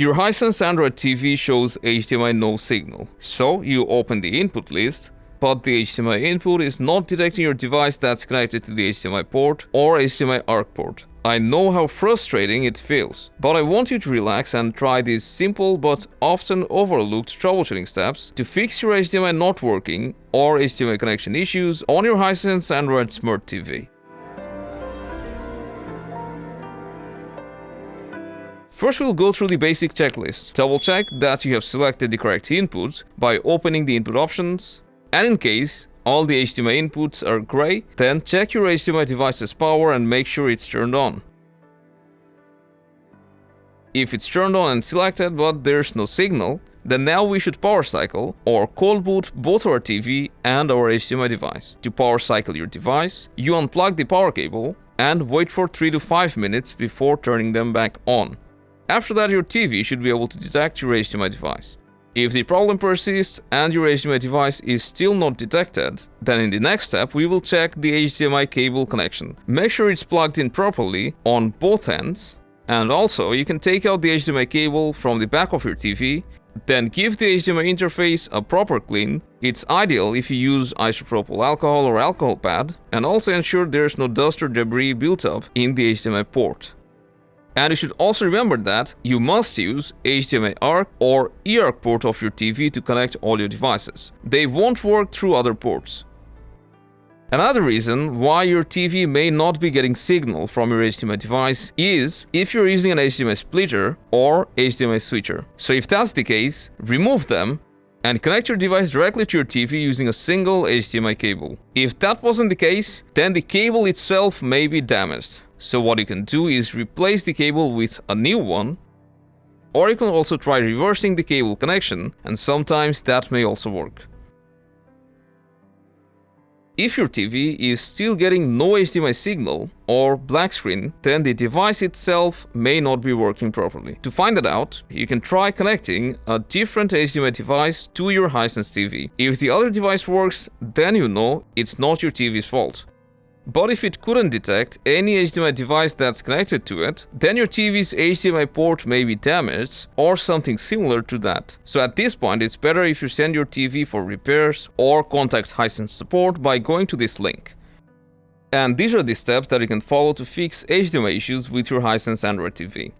Your Hisense Android TV shows HDMI no signal, so you open the input list, but the HDMI input is not detecting your device that's connected to the HDMI port or HDMI ARC port. I know how frustrating it feels, but I want you to relax and try these simple but often overlooked troubleshooting steps to fix your HDMI not working or HDMI connection issues on your Hisense Android Smart TV. First, we'll go through the basic checklist. Double check that you have selected the correct inputs by opening the input options, and in case all the HDMI inputs are gray, then check your HDMI device's power and make sure it's turned on. If it's turned on and selected but there's no signal, then now we should power cycle or cold boot both our TV and our HDMI device. To power cycle your device, you unplug the power cable and wait for 3 to 5 minutes before turning them back on. After that, your TV should be able to detect your HDMI device. If the problem persists and your HDMI device is still not detected, then in the next step we will check the HDMI cable connection. Make sure it's plugged in properly on both ends, and also you can take out the HDMI cable from the back of your TV, then give the HDMI interface a proper clean. It's ideal if you use isopropyl alcohol or alcohol pad, and also ensure there's no dust or debris built up in the HDMI port. And you should also remember that you must use HDMI ARC or eARC port of your TV to connect all your devices. They won't work through other ports. Another reason why your TV may not be getting signal from your HDMI device is if you're using an HDMI splitter or HDMI switcher. So if that's the case, remove them and connect your device directly to your TV using a single HDMI cable. If that wasn't the case, then the cable itself may be damaged. So what you can do is replace the cable with a new one, or you can also try reversing the cable connection, and sometimes that may also work. If your TV is still getting no HDMI signal or black screen, then the device itself may not be working properly. To find that out, you can try connecting a different HDMI device to your Hisense TV. If the other device works, then you know it's not your TV's fault. But if it couldn't detect any HDMI device that's connected to it, then your TV's HDMI port may be damaged or something similar to that. So at this point, it's better if you send your TV for repairs or contact Hisense support by going to this link. And these are the steps that you can follow to fix HDMI issues with your Hisense Android TV.